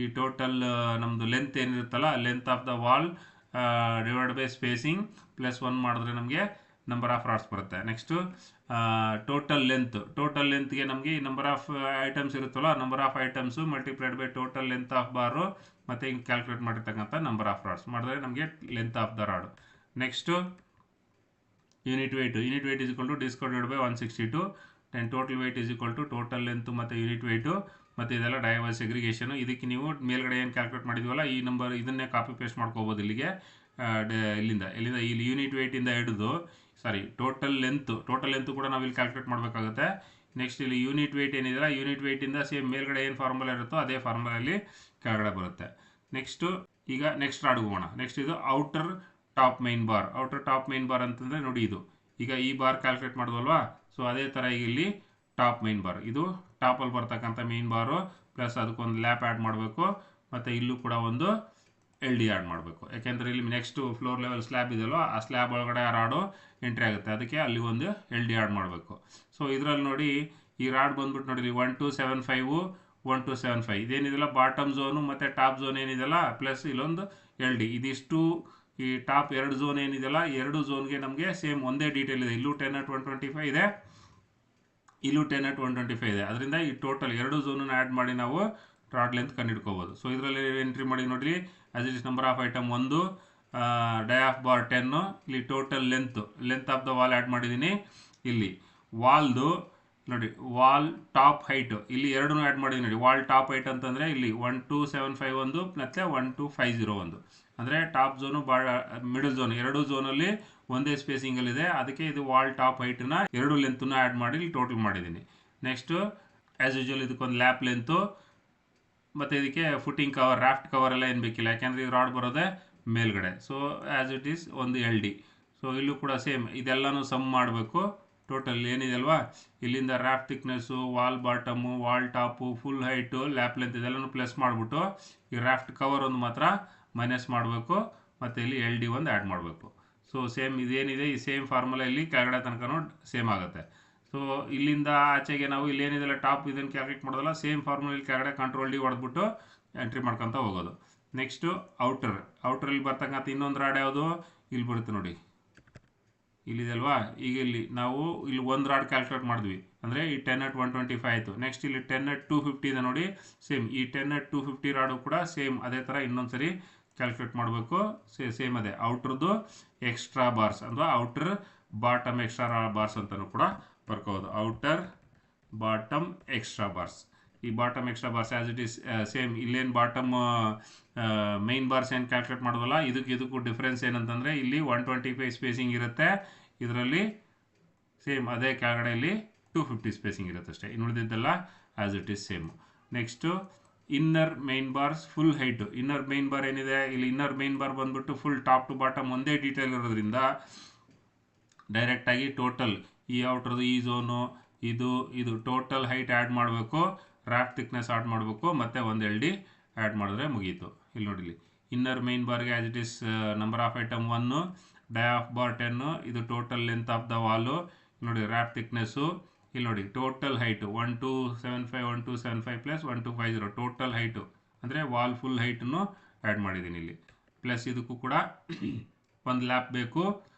ಈ ಟೋಟಲ್ ನಮ್ಮದು ಲೆಂತ್ ಏನಿರುತ್ತಲ್ಲ length of the wall divide by spacing plus 1 ಮಾಡಿದ್ರೆ ನಮಗೆ ನಂಬರ್ ಆಫ್ ರಾಡ್ಸ್ ಬರುತ್ತೆ. ನೆಕ್ಸ್ಟು ಟೋಟಲ್ ಲೆಂತ್ಗೆ ನಮಗೆ ಈ ನಂಬರ್ ಆಫ್ ಐಟಮ್ಸ್ ಇರುತ್ತಲ್ಲ number of items multiplied by total length of bar ಮತ್ತು ಹಿಂಗೆ ಕ್ಯಾಲ್ಕುಲೇಟ್ ಮಾಡಿರ್ತಕ್ಕಂಥ ನಂಬರ್ ಆಫ್ ರಾಡ್ಸ್ ಮಾಡಿದ್ರೆ ನಮಗೆ length of the rod. Next unit weight is equal to discounted by 162. And total weight is equal to total length ಮತ್ತು ಯೂನಿಟ್ ವೆಯ್ಟು ಮತ್ತು ಇದೆಲ್ಲ ಡೈವರ್ಸ್ ಸೆಗ್ರಿಗೇಷನು. ಇದಕ್ಕೆ ನೀವು ಮೇಲ್ಗಡೆ ಏನು ಕ್ಯಾಲ್ಕುಲೇಟ್ ಮಾಡಿದ್ವಲ್ಲ ಈ ನಂಬರ್ ಇದನ್ನೇ ಕಾಪಿ ಪೇಸ್ಟ್ ಮಾಡ್ಕೋಬೋದು ಇಲ್ಲಿಗೆ. ಇಲ್ಲಿಂದ ಇಲ್ಲಿ ಯೂನಿಟ್ ವೆಯ್ಟಿಂದ ಹಿಡಿದು ಟೋಟಲ್ ಲೆಂತ್ ಕೂಡ ನಾವು ಇಲ್ಲಿ ಕ್ಯಾಲ್ಕುಲೇಟ್ ಮಾಡಬೇಕಾಗುತ್ತೆ. ನೆಕ್ಸ್ಟ್ ಇಲ್ಲಿ ಯೂನಿಟ್ ವೆಯ್ಟ್ ಏನಿದೆಯಲ್ಲ ಯೂನಿಟ್ ವೆಯ್ಟಿಂದ ಸೇಮ್ ಮೇಲ್ಗಡೆ ಏನು ಫಾರ್ಮುಲಾ ಇರುತ್ತೋ ಅದೇ ಫಾರ್ಮುಲಾಲ್ಲಿ ಕೆಳಗಡೆ ಬರುತ್ತೆ. ನೆಕ್ಸ್ಟು ಈಗ ನೆಕ್ಸ್ಟ್ ರಾಡ್ಗೆ ಹೋಗೋಣ. ನೆಕ್ಸ್ಟ್ ಇದು ಔಟರ್ ಟಾಪ್ ಮೈನ್ ಬಾರ್ ಅಂತಂದರೆ ನೋಡಿ ಇದು ಈಗ ಈ ಬಾರ್ ಕ್ಯಾಲ್ಕುಲೇಟ್ ಮಾಡಿದ್ವಲ್ವಾ. ಸೊ ಅದೇ ಥರ ಈಗ ಇಲ್ಲಿ ಟಾಪ್ ಮೈನ್ ಬಾರ್, ಇದು ಟಾಪಲ್ಲಿ ಬರ್ತಕ್ಕಂಥ ಮೈನ್ ಬಾರು ಪ್ಲಸ್ ಅದಕ್ಕೊಂದು ಲ್ಯಾಪ್ ಆ್ಯಡ್ ಮಾಡಬೇಕು ಮತ್ತು ಇಲ್ಲೂ ಕೂಡ ಒಂದು ಎಲ್ ಡಿ ಆ್ಯಡ್ ಮಾಡಬೇಕು. ಯಾಕೆಂದರೆ ಇಲ್ಲಿ ನೆಕ್ಸ್ಟು ಫ್ಲೋರ್ ಲೆವೆಲ್ ಸ್ಲ್ಯಾಬ್ ಇದೆಯಲ್ವ ಆ ಸ್ಲ್ಯಾಬ್ ಒಳಗಡೆ ಆ ರಾಡು ಎಂಟ್ರಿ ಆಗುತ್ತೆ, ಅದಕ್ಕೆ ಅಲ್ಲಿ ಒಂದು ಎಲ್ ಡಿ ಆ್ಯಡ್ ಮಾಡಬೇಕು. ಸೊ ಇದರಲ್ಲಿ ನೋಡಿ ಈ ರಾಡ್ ಬಂದ್ಬಿಟ್ಟು ನೋಡಿ 1275 ಇದೇನಿದೆಯಲ್ಲ ಬಾಟಮ್ ಝೋನು ಮತ್ತು ಟಾಪ್ ಝೋನ್ ಏನಿದೆಯಲ್ಲ ಪ್ಲಸ್ ಇಲ್ಲೊಂದು ಎಲ್ ಡಿ, ಇದಿಷ್ಟು ಈ ಟಾಪ್ 2 ಝೋನ್ ಏನಿದೆಯಲ್ಲ 2 ಝೋನ್ಗೆ ನಮಗೆ ಸೇಮ್ ಒಂದೇ ಡೀಟೇಲ್ ಇದೆ. ಇಲ್ಲೂ 10 at 125 ಇದೆ, ಇಲ್ಲೂ 10 at 125 ಇದೆ. ಅದರಿಂದ ಈ ಟೋಟಲ್ 2 ಝೋನನ್ನು ಆ್ಯಡ್ ಮಾಡಿ ನಾವು ರಾಡ್ ಲೆಂತ್ ಕಂಡುಹಿಡ್ಕೋಬೋದು. ಸೊ ಇದರಲ್ಲಿ ಎಂಟ್ರಿ ಮಾಡಿ ನೋಡಿರಿ as it is number of item 1, dia of bar 10, ಇಲ್ಲಿ total length of the wall add ಮಾಡಿದ್ದೀನಿ. ಇಲ್ಲಿ ವಾಲ್ದು ನೋಡಿ, ವಾಲ್ ಟಾಪ್ ಹೈಟು ಇಲ್ಲಿ ಎರಡೂ ಆ್ಯಡ್ ಮಾಡಿದ್ದೀನಿ ನೋಡಿ. ವಾಲ್ ಟಾಪ್ ಹೈಟ್ ಅಂತಂದರೆ ಇಲ್ಲಿ 12751 ಮತ್ತು 12501, ಅಂದರೆ ಟಾಪ್ ಝೋನು ಮಿಡಲ್ ಝೋನ್ ಎರಡೂ ಝೋನಲ್ಲಿ ಒಂದೇ ಸ್ಪೇಸಿಂಗಲ್ಲಿದೆ. ಅದಕ್ಕೆ ಇದು ವಾಲ್ ಟಾಪ್ ಹೈಟನ್ನ ಎರಡು ಲೆಂತನ್ನು ಆ್ಯಡ್ ಮಾಡಿ ಇಲ್ಲಿ ಟೋಟಲ್ ಮಾಡಿದ್ದೀನಿ. ನೆಕ್ಸ್ಟು ಆ್ಯಸ್ ಯೂಶುವಲ್ ಇದಕ್ಕೊಂದು ಲ್ಯಾಪ್ ಲೆಂತು ಮತ್ತು ಇದಕ್ಕೆ ಫುಟಿಂಗ್ ಕವರ್, ರಾಫ್ಟ್ ಕವರ್ ಎಲ್ಲ ಏನು ಬೇಕಿಲ್ಲ, ಯಾಕೆಂದರೆ ಇದು ರಾಡ್ ಬರೋದೇ ಮೇಲ್ಗಡೆ. ಸೊ ಆ್ಯಸ್ ಇಟ್ ಈಸ್ ಒಂದು LD. ಸೊ ಇಲ್ಲೂ ಕೂಡ ಸೇಮ್ ಇದೆಲ್ಲನೂ ಸಮ್ ಮಾಡಬೇಕು. ಟೋಟಲ್ ಏನಿದೆ ಅಲ್ವಾ, ಇಲ್ಲಿಂದ raft thickness, wall bottom, wall top, full height, lap length ಇದೆಲ್ಲನೂ ಪ್ಲಸ್ ಮಾಡಿಬಿಟ್ಟು ಈ ರಾಫ್ಟ್ ಕವರ್ ಒಂದು ಮಾತ್ರ ಮೈನಸ್ ಮಾಡಬೇಕು ಮತ್ತು ಇಲ್ಲಿ LD ಒಂದು ಆ್ಯಡ್ ಮಾಡಬೇಕು. ಸೊ ಸೇಮ್ ಇದೇನಿದೆ ಈ ಸೇಮ್ ಫಾರ್ಮುಲಾ ಇಲ್ಲಿ ಕೆಳಗಡೆ ತನಕನೂ ಸೇಮ್ ಆಗುತ್ತೆ. ಸೊ ಇಲ್ಲಿಂದ ಆಚೆಗೆ ನಾವು ಇಲ್ಲೇನಿದೆಲ್ಲ ಟಾಪ್ ಇದನ್ನು ಕ್ಯಾಲ್ಕುಲೇಟ್ ಮಾಡೋದಲ್ಲ, ಸೇಮ್ ಫಾರ್ಮುಲಾ ಇಲ್ಲಿ ಕೆಳಗಡೆ ಕಂಟ್ರೋಲ್ D ಹೊಡೆದ್ಬಿಟ್ಟು ಎಂಟ್ರಿ ಮಾಡ್ಕೊತ ಹೋಗೋದು. ನೆಕ್ಸ್ಟು ಔಟ್ರಲ್ಲಿ ಬರ್ತಕ್ಕಂಥ ಇನ್ನೊಂದು ರಾಡ್ ಯಾವುದು ಇಲ್ಲಿ ಬರುತ್ತೆ ನೋಡಿ, ಇಲ್ಲಿದೆ ಅಲ್ವಾ. ಈಗ ಇಲ್ಲಿ ನಾವು ಇಲ್ಲಿ ಒಂದು ರಾಡ್ ಕ್ಯಾಲ್ಕುಲೇಟ್ ಮಾಡಿದ್ವಿ, ಅಂದರೆ ಈ 10/125 ಆಯಿತು. ನೆಕ್ಸ್ಟ್ ಇಲ್ಲಿ 10/250 ಇದೆ ನೋಡಿ, ಸೇಮ್ ಈ 10/250 ರಾಡು ಕೂಡ ಸೇಮ್ ಅದೇ ಥರ ಇನ್ನೊಂದು ಸರಿ ಕ್ಯಾಲ್ಕುಲೇಟ್ ಮಾಡಬೇಕು. ಸೇಮ್ ಅದೇ ಔಟ್ರದ್ದು ಎಕ್ಸ್ಟ್ರಾ ಬಾರ್ಸ್ ಅಥವಾ ಔಟರ್ ಬಾಟಮ್ ಎಕ್ಸ್ಟ್ರಾ ಬಾರ್ಸ್ ಅಂತಲೂ ಕೂಡ ಬರ್ಕೋದು. ಔಟರ್ ಬಾಟಮ್ ಎಕ್ಸ್ಟ್ರಾ ಬಾರ್ಸ್, ಈ bottom extra bars as it is same. ಇಲ್ಲೇನು ಬಾಟಮ್ ಮೈನ್ ಬಾರ್ಸ್ ಏನು ಕ್ಯಾಲ್ಕುಲೇಟ್ ಮಾಡೋದಲ್ಲ, ಇದಕ್ಕೂ ಡಿಫ್ರೆನ್ಸ್ ಏನಂತಂದರೆ ಇಲ್ಲಿ 125 ಸ್ಪೇಸಿಂಗ್ ಇರುತ್ತೆ, ಇದರಲ್ಲಿ ಸೇಮ್ ಅದೇ ಕೆಳಗಡೆ ಇಲ್ಲಿ 250 ಸ್ಪೇಸಿಂಗ್ ಇರುತ್ತೆ ಅಷ್ಟೇ. ಇನ್ನು ಉಳಿದಿದ್ದೆಲ್ಲ as it is same. Next inner main bars full height. Inner main bar ಏನಿದೆ ಇಲ್ಲಿ, ಇನ್ನರ್ ಮೈನ್ ಬಾರ್ ಬಂದುಬಿಟ್ಟು ಫುಲ್ ಟಾಪ್ ಟು ಬಾಟಮ್ ಒಂದೇ ಡೀಟೇಲ್ ಇರೋದ್ರಿಂದ ಡೈರೆಕ್ಟಾಗಿ ಟೋಟಲ್ ಈ ಔಟ್ರದ್ದು ಈ ಝೋನು ಇದು ಟೋಟಲ್ ಹೈಟ್ ಆ್ಯಡ್ ಮಾಡಬೇಕು, ರಾಫ್ಟ್ ಥಿಕ್ನೆಸ್ ಆ್ಯಡ್ ಮಾಡಬೇಕು ಮತ್ತು ಒಂದು LD ಆ್ಯಡ್ ಮಾಡಿದ್ರೆ ಮುಗೀತು. ಇಲ್ಲಿ ನೋಡಿ, ಇನ್ನರ್ ಮೈನ್ ಬಾರ್ಗೆ as it is number of item 1, dia of bar 10, ಇದು total length of the Vaalu ನೋಡಿ, ರಾಫ್ಟ್ ಥಿಕ್ನೆಸ್ಸು ಇಲ್ಲಿ ನೋಡಿ, total height 1275 plus 1250 total height, ಅಂದರೆ ವಾಲ್ ಫುಲ್ ಹೈಟನ್ನು ಆ್ಯಡ್ ಮಾಡಿದ್ದೀನಿ ಇಲ್ಲಿ. ಪ್ಲಸ್ ಇದಕ್ಕೂ ಕೂಡ ಒಂದು ಲ್ಯಾಪ್ ಬೇಕು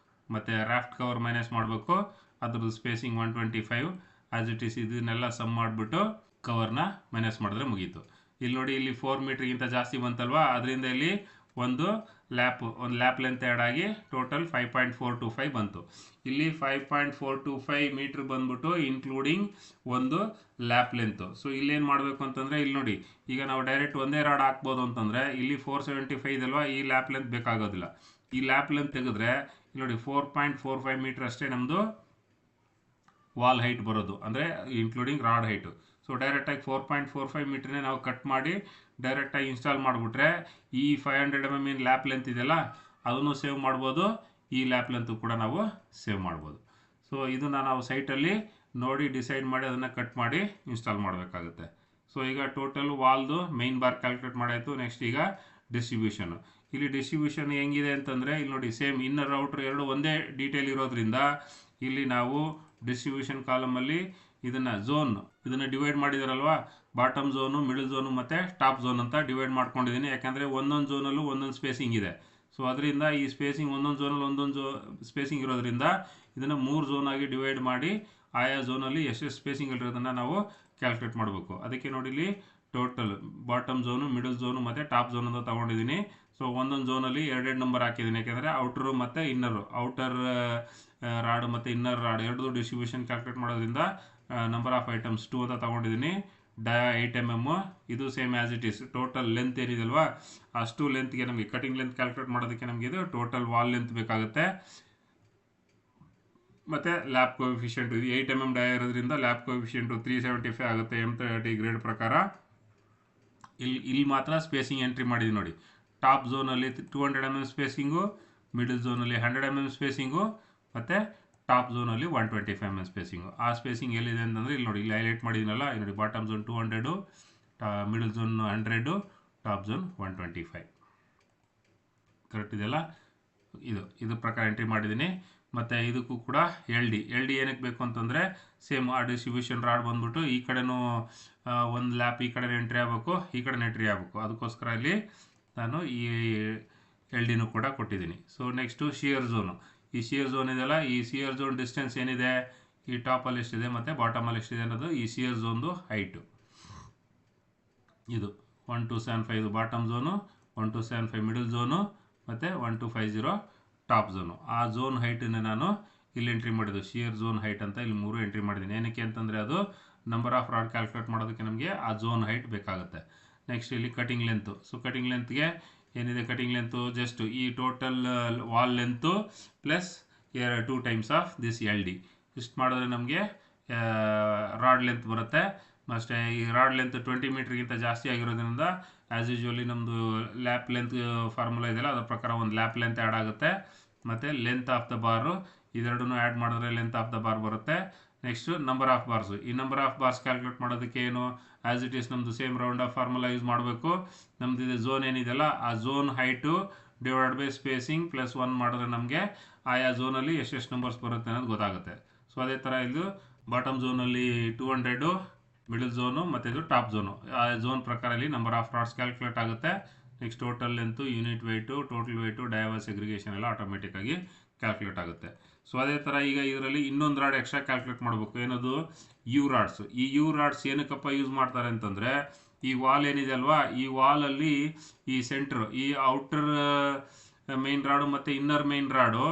ಮತ್ತು ರಾಫ್ಟ್ ಕವರ್ ಮೈನಸ್ ಮಾಡಬೇಕು, ಅದ್ರದ್ದು ಸ್ಪೇಸಿಂಗ್ 125 ಆ್ಯಸ್ ಇಟ್ ಈಸ್. ಇದನ್ನೆಲ್ಲ ಸಮ್ ಮಾಡಿಬಿಟ್ಟು ಕವರ್ನ ಮೈನಸ್ ಮಾಡಿದ್ರೆ ಮುಗೀತು. ಇಲ್ಲಿ ನೋಡಿ, ಇಲ್ಲಿ 4 ಮೀಟ್ರಿಗಿಂತ ಜಾಸ್ತಿ ಬಂತಲ್ವಾ, ಅದರಿಂದ ಇಲ್ಲಿ ಒಂದು ಲ್ಯಾಪ್ ಲೆಂತ್ ಆ್ಯಡ್ ಆಗಿ ಟೋಟಲ್ 5.425 ಬಂತು. ಇಲ್ಲಿ 5.425 ಮೀಟ್ರ್ ಬಂದ್ಬಿಟ್ಟು ಇನ್ಕ್ಲೂಡಿಂಗ್ ಒಂದು ಲ್ಯಾಪ್ ಲೆಂತು. ಸೊ ಇಲ್ಲೇನು ಮಾಡಬೇಕು ಅಂತಂದರೆ ಇಲ್ಲಿ ನೋಡಿ, ಈಗ ನಾವು ಡೈರೆಕ್ಟ್ ಒಂದೇ ರಾಡ್ ಹಾಕ್ಬೋದು ಅಂತಂದರೆ ಇಲ್ಲಿ 475 ಇದಲ್ವಾ, ಈ ಲ್ಯಾಪ್ ಲೆಂತ್ ಬೇಕಾಗೋದಿಲ್ಲ. ಈ ಲ್ಯಾಪ್ ಲೆಂತ್ ತೆಗೆದ್ರೆ ಇಲ್ಲಿ ನೋಡಿ 4.45 ಮೀಟ್ರ್ ಅಷ್ಟೇ ನಮ್ಮದು ವಾಲ್ ಹೈಟ್ ಬರೋದು, ಅಂದರೆ ಇನ್ಕ್ಲೂಡಿಂಗ್ ರಾಡ್ ಹೈಟು. ಸೊ ಡೈರೆಕ್ಟಾಗಿ 4.45 ಮೀಟ್ರನ್ನೇ ನಾವು ಕಟ್ ಮಾಡಿ ಡೈರೆಕ್ಟಾಗಿ ಇನ್ಸ್ಟಾಲ್ ಮಾಡಿಬಿಟ್ರೆ ಈ 500 mm ಏನು ಲ್ಯಾಪ್ ಲೆಂತ್ ಇದೆಯಲ್ಲ ಅದನ್ನು ಸೇವ್ ಮಾಡ್ಬೋದು, ಈ ಲ್ಯಾಪ್ ಲೆಂತು ಕೂಡ ನಾವು ಸೇವ್ ಮಾಡ್ಬೋದು. ಸೊ ಇದನ್ನು ನಾವು ಸೈಟಲ್ಲಿ ನೋಡಿ ಡಿಸೈಡ್ ಮಾಡಿ ಅದನ್ನು ಕಟ್ ಮಾಡಿ ಇನ್ಸ್ಟಾಲ್ ಮಾಡಬೇಕಾಗುತ್ತೆ. ಸೊ ಈಗ ಟೋಟಲ್ ವಾಲ್ದು ಮೈನ್ ಬಾರ್ ಕ್ಯಾಲ್ಕುಲೇಟ್ ಮಾಡಾಯಿತು. ನೆಕ್ಸ್ಟ್ ಈಗ ಡಿಸ್ಟ್ರಿಬ್ಯೂಷನು. ಇಲ್ಲಿ ಡಿಸ್ಟ್ರಿಬ್ಯೂಷನ್ ಹೆಂಗಿದೆ ಅಂತಂದರೆ ಇಲ್ಲಿ ನೋಡಿ, ಸೇಮ್ ಇನ್ನರ್ ಔಟ್ರ್ ಎರಡು ಒಂದೇ ಡೀಟೇಲ್ ಇರೋದ್ರಿಂದ ಇಲ್ಲಿ ನಾವು ಡಿಸ್ಟ್ರಿಬ್ಯೂಷನ್ ಕಾಲಮಲ್ಲಿ ಇದನ್ನು ಡಿವೈಡ್ ಮಾಡಿದಾರಲ್ವಾ, ಬಾಟಮ್ ಝೋನು, ಮಿಡಲ್ ಝೋನು ಮತ್ತು ಟಾಪ್ ಝೋನ್ ಅಂತ ಡಿವೈಡ್ ಮಾಡ್ಕೊಂಡಿದ್ದೀನಿ. ಯಾಕಂದರೆ ಒಂದೊಂದು ಝೋನಲ್ಲೂ ಒಂದೊಂದು ಸ್ಪೇಸಿಂಗ್ ಇದೆ. ಸೊ ಅದರಿಂದ ಈ ಸ್ಪೇಸಿಂಗ್ ಒಂದೊಂದು ಝೋನಲ್ಲಿ ಒಂದೊಂದು ಸ್ಪೇಸಿಂಗ್ ಇರೋದ್ರಿಂದ ಇದನ್ನು 3 ಝೋನಾಗಿ ಡಿವೈಡ್ ಮಾಡಿ ಆಯಾ ಝೋನಲ್ಲಿ ಎಷ್ಟೆಷ್ಟು ಸ್ಪೇಸಿಂಗ್ ಇರೋದನ್ನು ನಾವು ಕ್ಯಾಲ್ಕುಲೇಟ್ ಮಾಡಬೇಕು. ಅದಕ್ಕೆ ನೋಡಿ ಇಲ್ಲಿ total bottom zone, middle zone ಮತ್ತು ಟಾಪ್ ಝೋನ್ ಅಂತ ತೊಗೊಂಡಿದ್ದೀನಿ. ಸೊ ಒಂದೊಂದು ಝೋನಲ್ಲಿ 2 ನಂಬರ್ ಹಾಕಿದ್ದೀನಿ, ಯಾಕೆಂದರೆ ಔಟರು ಮತ್ತು ಇನ್ನರು, ಔಟರ್ ರಾಡ್ ಮತ್ತು ಇನ್ನರ್ ರಾಡ್ ಎರಡೂ ಡಿಸ್ಟ್ರಿಬ್ಯೂಷನ್ ಕ್ಯಾಲ್ಕುಲೇಟ್ ಮಾಡೋದ್ರಿಂದ ನಂಬರ್ ಆಫ್ ಐಟಮ್ಸ್ 2 ಅಂತ ತೊಗೊಂಡಿದ್ದೀನಿ. ಡಯಾ 8 mm, ಇದು same as it is. Total length ಏನಿದೆಲ್ವಾ ಅಷ್ಟು ಲೆಂತ್ಗೆ ನಮಗೆ ಕಟಿಂಗ್ ಲೆಂತ್ ಕ್ಯಾಲ್ಕುಲೇಟ್ ಮಾಡೋದಕ್ಕೆ ನಮಗೆ ಇದು ಟೋಟಲ್ ವಾಲ್ ಲೆಂತ್ ಬೇಕಾಗುತ್ತೆ. ಮತ್ತು ಲ್ಯಾಪ್ ಕೋಎಫಿಷಿಯೆಂಟ್ ಇದು 8 mm ಡಯಾ ಇರೋದ್ರಿಂದ ಲ್ಯಾಪ್ ಕೋಎಫಿಷಿಯೆಂಟು 375 ಆಗುತ್ತೆ M30 ಗ್ರೇಡ್ ಪ್ರಕಾರ. ಇಲ್ಲಿ ಮಾತ್ರ ಸ್ಪೇಸಿಂಗ್ ಎಂಟ್ರಿ ಮಾಡಿದ್ದೀನಿ ನೋಡಿ. ಟಾಪ್ ಝೋನಲ್ಲಿ 200 mm ಸ್ಪೇಸಿಂಗು, ಮಿಡಲ್ ಝೋನಲ್ಲಿ 100 mm ಸ್ಪೇಸಿಂಗು ಮತ್ತು ಟಾಪ್ ಝೋನಲ್ಲಿ 125 mm ಸ್ಪೇಸಿಂಗು. ಆ ಸ್ಪೇಸಿಂಗ್ ಎಲ್ಲಿದೆ ಅಂತಂದರೆ ಇಲ್ಲಿ ನೋಡಿ, ಇಲ್ಲಿ ಹೈಲೈಟ್ ಮಾಡಿದ್ದೀನಲ್ಲ, ಇಲ್ಲಿ ನೋಡಿ bottom zone 200, middle zone 100, top zone 125. Correct ಇದೆಯಲ್ಲ, ಇದು ಪ್ರಕಾರ ಎಂಟ್ರಿ ಮಾಡಿದ್ದೀನಿ. ಮತ್ತು ಇದಕ್ಕೂ ಕೂಡ LD ಏನಕ್ಕೆ ಬೇಕು ಅಂತಂದರೆ ಸೇಮ್ ಆ ಡಿಸ್ಟ್ರಿಬ್ಯೂಷನ್ ರಾಡ್ ಬಂದ್ಬಿಟ್ಟು ಈ ಕಡೆನೂ ಒಂದು ಲ್ಯಾಪ್ ಈ ಕಡೆ ಎಂಟ್ರಿ ಆಗಬೇಕು, ಈ ಕಡೆ ಎಂಟ್ರಿ ಆಗಬೇಕು. ಅದಕ್ಕೋಸ್ಕರ ಇಲ್ಲಿ ನಾನು ಈ LDನೂ ಕೂಡ ಕೊಟ್ಟಿದ್ದೀನಿ. So next shear zone. ಈ ಶಿಯರ್ ಝೋನ್ ಇದೆಯಲ್ಲ, ಈ ಶಿಯರ್ ಝೋನ್ ಡಿಸ್ಟೆನ್ಸ್ ಏನಿದೆ, ಈ ಟಾಪಲ್ಲಿ ಎಷ್ಟಿದೆ ಮತ್ತು ಬಾಟಮಲ್ಲಿ ಎಷ್ಟಿದೆ ಅನ್ನೋದು ಈ ಶಿಯರ್ ಝೋನ್ದು ಹೈಟು. ಇದು 1275 ಬಾಟಮ್ ಝೋನು, 1275 ಮಿಡಲ್ ಝೋನು ಮತ್ತು 1250 ಟಾಪ್ ಝೋನು. ಆ ಝೋನ್ ಹೈಟನ್ನು ನಾನು ಇಲ್ಲಿ ಎಂಟ್ರಿ ಮಾಡಿದ್ದು ಶಿಯರ್ ಝೋನ್ ಹೈಟ್ ಅಂತ ಇಲ್ಲಿ 3 ಎಂಟ್ರಿ ಮಾಡಿದ್ದೀನಿ. ಏನಕ್ಕೆ ಅಂತಂದರೆ ಅದು ನಂಬರ್ ಆಫ್ ರಾಡ್ ಕ್ಯಾಲ್ಕುಲೇಟ್ ಮಾಡೋದಕ್ಕೆ ನಮಗೆ ಆ ಝೋನ್ ಹೈಟ್ ಬೇಕಾಗುತ್ತೆ. ನೆಕ್ಸ್ಟ್ ಇಲ್ಲಿ ಕಟಿಂಗ್ ಲೆಂತು. ಸೊ ಕಟಿಂಗ್ ಲೆಂತ್ಗೆ ಏನಿದೆ, ಕಟಿಂಗ್ ಲೆಂತು ಜಸ್ಟ್ ಈ total wall length plus 2 times of this LD. ಇಷ್ಟು ಮಾಡಿದ್ರೆ ನಮಗೆ ರಾಡ್ ಲೆಂತ್ ಬರುತ್ತೆ. ಅಷ್ಟೇ ಈ ರಾಡ್ ಲೆಂತ್ 20 ಮೀಟ್ರಿಗಿಂತ ಜಾಸ್ತಿ ಆಗಿರೋದ್ರಿಂದ ಆ್ಯಸ್ ಯೂಶ್ವಲಿ ನಮ್ಮದು ಲ್ಯಾಪ್ ಲೆಂತ್ ಫಾರ್ಮುಲಾ ಇದೆಯಲ್ಲ ಅದರ ಪ್ರಕಾರ ಒಂದು ಲ್ಯಾಪ್ ಲೆಂತ್ ಆ್ಯಡ್ ಆಗುತ್ತೆ. ಮತ್ತು ಲೆಂತ್ ಆಫ್ ದ ಬಾರು ಇದೆರಡನ್ನೂ ಆ್ಯಡ್ ಮಾಡಿದ್ರೆ ಲೆಂತ್ ಆಫ್ ದ ಬಾರ್ ಬರುತ್ತೆ. Next number of bars. ಈ ನಂಬರ್ ಆಫ್ ಬಾರ್ಸ್ ಕ್ಯಾಲ್ಕುಲೇಟ್ ಮಾಡೋದಕ್ಕೆ ಏನು ಆ್ಯಸ್ ಇಟ್ ಈಸ್ ನಮ್ಮದು same round off formula use ಮಾಡಬೇಕು. ನಮ್ಮದು ಇದು ಝೋನ್ ಏನಿದೆಯಲ್ಲ ಆ zone height divide by spacing plus 1 ಮಾಡಿದ್ರೆ ನಮಗೆ ಆಯಾ ಝೋನಲ್ಲಿ ಎಷ್ಟೆಷ್ಟು ನಂಬರ್ಸ್ ಬರುತ್ತೆ ಅನ್ನೋದು ಗೊತ್ತಾಗುತ್ತೆ. ಸೊ ಅದೇ ಥರ ಇದು ಬಾಟಮ್ ಝೋನಲ್ಲಿ 200, ಮಿಡಲ್ ಝೋನು ಮತ್ತು ಇದು ಟಾಪ್ ಝೋನು. ಆ ಝೋನ್ ಪ್ರಕಾರ ಇಲ್ಲಿ ನಂಬರ್ ಆಫ್ ರಾಡ್ಸ್ ಕ್ಯಾಲ್ಕುಲೇಟ್ ಆಗುತ್ತೆ. Next total length, unit weight, total weight, ಡಯಾವರ್ ಸೆಗ್ರಿಗೇಷನ್ ಎಲ್ಲ ಆಟೋಮೆಟಿಕ್ಕಾಗಿ ಕ್ಯಾಲ್ಕುಲೇಟ್ ಆಗುತ್ತೆ. ಸೊ ಅದೇ ಥರ ಈಗ ಇದರಲ್ಲಿ ಇನ್ನೊಂದು ರಾಡ್ ಎಕ್ಸ್ಟ್ರಾ ಕ್ಯಾಲ್ಕುಲೇಟ್ ಮಾಡಬೇಕು. ಏನದು ಯು ರಾಡ್ಸ್. ಈ ಯು ರಾಡ್ಸ್ ಏನಕ್ಕಪ್ಪ ಯೂಸ್ ಮಾಡ್ತಾರೆ ಅಂತಂದರೆ ಈ ವಾಲ್ ಏನಿದೆ ಅಲ್ವಾ, ಈ ವಾಲಲ್ಲಿ ಈ ಸೆಂಟ್ರ್, ಈ ಔಟರ್ ಮೇನ್ ರಾಡು ಮತ್ತು ಇನ್ನರ್ ಮೇನ್ ರಾಡು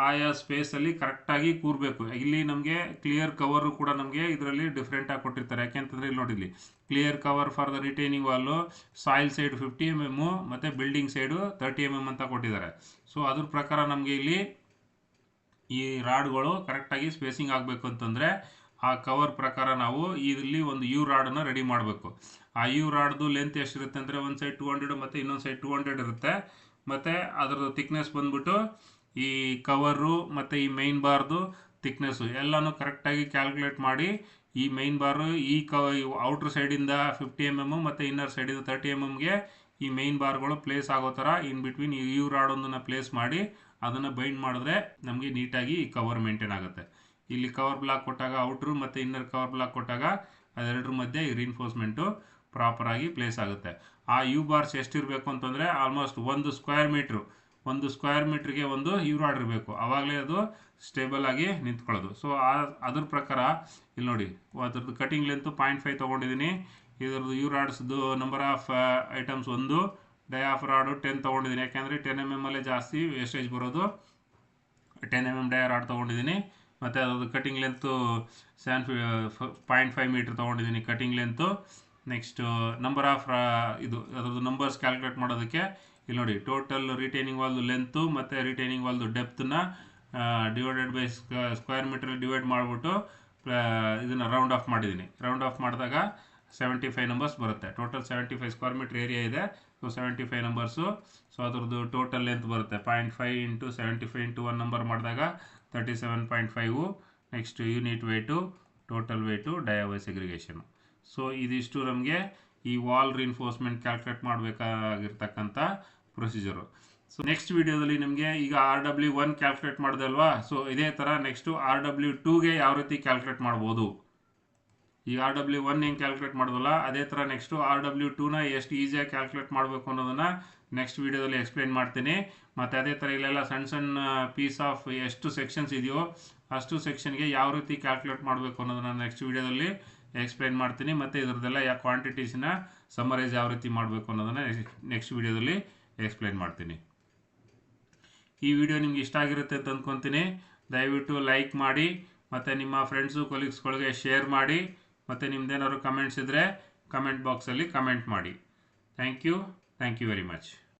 ಆಯಾ ಸ್ಪೇಸಲ್ಲಿ ಕರೆಕ್ಟಾಗಿ ಕೂರಬೇಕು. ಇಲ್ಲಿ ನಮಗೆ ಕ್ಲಿಯರ್ ಕವರು ಕೂಡ ನಮಗೆ ಇದರಲ್ಲಿ ಡಿಫ್ರೆಂಟಾಗಿ ಕೊಟ್ಟಿರ್ತಾರೆ. ಯಾಕೆಂತಂದರೆ ಇಲ್ಲಿ ನೋಡಿ, ಇಲ್ಲಿ clear cover for the retaining wall soil side 50 mm ಮತ್ತು ಬಿಲ್ಡಿಂಗ್ ಸೈಡು 30 mm ಅಂತ ಕೊಟ್ಟಿದ್ದಾರೆ. ಸೊ ಅದ್ರ ಪ್ರಕಾರ ನಮಗೆ ಇಲ್ಲಿ ಈ ರಾಡ್ಗಳು ಕರೆಕ್ಟಾಗಿ ಸ್ಪೇಸಿಂಗ್ ಆಗಬೇಕು ಅಂತಂದರೆ ಆ ಕವರ್ ಪ್ರಕಾರ ನಾವು ಇಲ್ಲಿ ಒಂದು ಯು ರಾಡನ್ನು ರೆಡಿ ಮಾಡಬೇಕು. ಆ ಯು ರಾಡ್ದು ಲೆಂತ್ ಎಷ್ಟಿರುತ್ತೆ ಅಂದರೆ ಒಂದು ಸೈಡ್ 200 ಮತ್ತು ಇನ್ನೊಂದು ಸೈಡ್ 200 ಇರುತ್ತೆ. ಮತ್ತು ಅದರದ್ದು ಥಿಕ್ನೆಸ್ ಬಂದ್ಬಿಟ್ಟು ಈ ಕವರು ಮತ್ತು ಈ ಮೈನ್ ಬಾರ್ದು ಥಿಕ್ನೆಸ್ಸು ಎಲ್ಲನೂ ಕರೆಕ್ಟಾಗಿ ಕ್ಯಾಲ್ಕುಲೇಟ್ ಮಾಡಿ ಈ ಮೈನ್ ಬಾರು ಈ ಔಟ್ರ್ ಸೈಡಿಂದ 50 mm ಮತ್ತು ಇನ್ನರ್ ಸೈಡಿಂದ 30 mmಗೆ ಈ ಮೈನ್ ಬಾರ್ಗಳು ಪ್ಲೇಸ್ ಆಗೋ ಥರ ಇನ್ ಬಿಟ್ವೀನ್ ಈ ಯು ರಾಡೊಂದನ್ನು ಪ್ಲೇಸ್ ಮಾಡಿ ಅದನ್ನು ಬೈಂಡ್ ಮಾಡಿದ್ರೆ ನಮಗೆ ನೀಟಾಗಿ ಈ ಕವರ್ ಮೇಂಟೈನ್ ಆಗುತ್ತೆ. ಇಲ್ಲಿ ಕವರ್ ಬ್ಲಾಕ್ ಕೊಟ್ಟಾಗ ಔಟ್ರು ಮತ್ತು ಇನ್ನರ್ ಕವರ್ ಬ್ಲಾಕ್ ಕೊಟ್ಟಾಗ ಅದೆರಡರ ಮಧ್ಯೆ ಈ ರಿನ್ಫೋರ್ಸ್ಮೆಂಟು ಪ್ರಾಪರಾಗಿ ಪ್ಲೇಸ್ ಆಗುತ್ತೆ. ಆ ಯು ಬಾರ್ಸ್ ಎಷ್ಟಿರಬೇಕು ಅಂತಂದರೆ ಆಲ್ಮೋಸ್ಟ್ 1 ಸ್ಕ್ವೇರ್ ಮೀಟ್ರಿಗೆ ಒಂದು ಯು ರಾಡ್ ಇರಬೇಕು. ಆವಾಗಲೇ ಅದು ಸ್ಟೇಬಲ್ ಆಗಿ ನಿಂತ್ಕೊಳ್ಳೋದು. ಸೊ ಅದ್ರ ಪ್ರಕಾರ ಇಲ್ಲಿ ನೋಡಿ, ಅದ್ರದ್ದು ಕಟಿಂಗ್ ಲೆಂತು 0.5 ತೊಗೊಂಡಿದ್ದೀನಿ. ಇದರದ್ದು ಯು ರಾಡ್ಸ್ದು ನಂಬರ್ ಆಫ್ ಐಟಮ್ಸ್ 1, ಡಯಾಫ್ ರಾಡು 10 ತೊಗೊಂಡಿದ್ದೀನಿ. ಯಾಕೆಂದರೆ 10 mm ಅಲ್ಲೇ ಜಾಸ್ತಿ ವೇಸ್ಟೇಜ್ ಬರೋದು. 10 mm ಡಯಾ ರಾಡ್ ತೊಗೊಂಡಿದ್ದೀನಿ. ಮತ್ತು ಅದ್ರದ್ದು ಕಟಿಂಗ್ ಲೆಂತು 0.5 ಮೀಟ್ರ್ ತೊಗೊಂಡಿದ್ದೀನಿ cutting length. Next number of ಇದು ಅದರದ್ದು ನಂಬರ್ಸ್ ಕ್ಯಾಲ್ಕುಲೇಟ್ ಮಾಡೋದಕ್ಕೆ ಇಲ್ಲಿ ನೋಡಿ, ಟೋಟಲ್ ರಿಟೈನಿಂಗ್ ವಾಲ್ದು ಲೆಂತು ಮತ್ತು ರಿಟೈನಿಂಗ್ ವಾಲ್ದು ಡೆಪ್ತನ್ನ ಡಿವೈಡೆಡ್ ಬೈ ಸ್ಕ್ವೇರ್ ಮೀಟ್ರಲ್ಲಿ ಡಿವೈಡ್ ಮಾಡಿಬಿಟ್ಟು ಇದನ್ನು ರೌಂಡ್ ಆಫ್ ಮಾಡಿದ್ದೀನಿ. ರೌಂಡ್ ಆಫ್ ಮಾಡಿದಾಗ 75 ನಂಬರ್ಸ್ ಬರುತ್ತೆ. ಟೋಟಲ್ 75 ಸ್ಕ್ವೇರ್ ಮೀಟ್ರ್ ಏರಿಯಾ ಇದೆ. So 75 numbers. ಸೊ ಅದ್ರದ್ದು ಟೋಟಲ್ ಲೆಂತ್ ಬರುತ್ತೆ 0.5 × 75 × 1 ನಂಬರ್ ಮಾಡಿದಾಗ 37.5. Next unit weight, total weight, ಡಯಾವರ್ ಸೆಗ್ರಿಗೇಷನು. ಸೊ ಇದಿಷ್ಟು ನಮಗೆ ಈ ವಾಲ್ ರಿನ್ಫೋರ್ಸ್ಮೆಂಟ್ ಕ್ಯಾಲ್ಕುಲೇಟ್ ಮಾಡಬೇಕಾಗಿರ್ತಕ್ಕಂಥ ಪ್ರೊಸೀಜರು. ಸೊ ನೆಕ್ಸ್ಟ್ ವಿಡಿಯೋದಲ್ಲಿ ನಿಮಗೆ ಈಗ RW1 ಕ್ಯಾಲ್ಕುಲೇಟ್ ಮಾಡಿದಲ್ವಾ, ಸೊ ಇದೇ ಥರ ನೆಕ್ಸ್ಟು RW2ಗೆ ಯಾವ ರೀತಿ ಕ್ಯಾಲ್ಕುಲೇಟ್ ಮಾಡ್ಬೋದು. ಈ RW1 ಹೆಂಗೆ ಕ್ಯಾಲ್ಕುಲೇಟ್ ಮಾಡೋದಲ್ಲ ಅದೇ ಥರ ನೆಕ್ಸ್ಟು RW2ನ ಎಷ್ಟು ಈಸಿಯಾಗಿ ಕ್ಯಾಲ್ಕುಲೇಟ್ ಮಾಡಬೇಕು ಅನ್ನೋದನ್ನು ನೆಕ್ಸ್ಟ್ ವಿಡಿಯೋದಲ್ಲಿ ಎಕ್ಸ್ಪ್ಲೈನ್ ಮಾಡ್ತೀನಿ. ಮತ್ತು ಅದೇ ಥರ ಇಲ್ಲೆಲ್ಲ ಸಣ್ಣ ಸಣ್ಣ ಪೀಸ್ ಆಫ್ ಎಷ್ಟು ಸೆಕ್ಷನ್ಸ್ ಇದೆಯೋ ಅಷ್ಟು ಸೆಕ್ಷನ್ಗೆ ಯಾವ ರೀತಿ ಕ್ಯಾಲ್ಕುಲೇಟ್ ಮಾಡಬೇಕು ಅನ್ನೋದನ್ನು ನೆಕ್ಸ್ಟ್ ವಿಡಿಯೋದಲ್ಲಿ ಎಕ್ಸ್ಪ್ಲೈನ್ ಮಾಡ್ತೀನಿ. ಮತ್ತು ಇದರದ್ದೆಲ್ಲ ಕ್ವಾಂಟಿಟೀಸ್ನ ಸಮರೈಸ್ ಯಾವ ರೀತಿ ಮಾಡಬೇಕು ಅನ್ನೋದನ್ನು ನೆಕ್ಸ್ಟ್ ವಿಡಿಯೋದಲ್ಲಿ ಎಕ್ಸ್ಪ್ಲೈನ್ ಮಾಡ್ತೀನಿ. ಈ ವಿಡಿಯೋ ನಿಮ್ಗೆ ಇಷ್ಟ ಆಗಿರುತ್ತೆ ಅಂತ ಅಂದ್ಕೊತೀನಿ. ದಯವಿಟ್ಟು ಲೈಕ್ ಮಾಡಿ ಮತ್ತು ನಿಮ್ಮ ಫ್ರೆಂಡ್ಸು ಕೊಲೀಗ್ಸ್ಗಳಿಗೆ ಶೇರ್ ಮಾಡಿ. ಮತ್ತು ನಿಮ್ದೇನಾದ್ರು ಕಮೆಂಟ್ಸ್ ಇದ್ದರೆ ಕಮೆಂಟ್ ಬಾಕ್ಸಲ್ಲಿ ಕಮೆಂಟ್ ಮಾಡಿ. Thank you very much.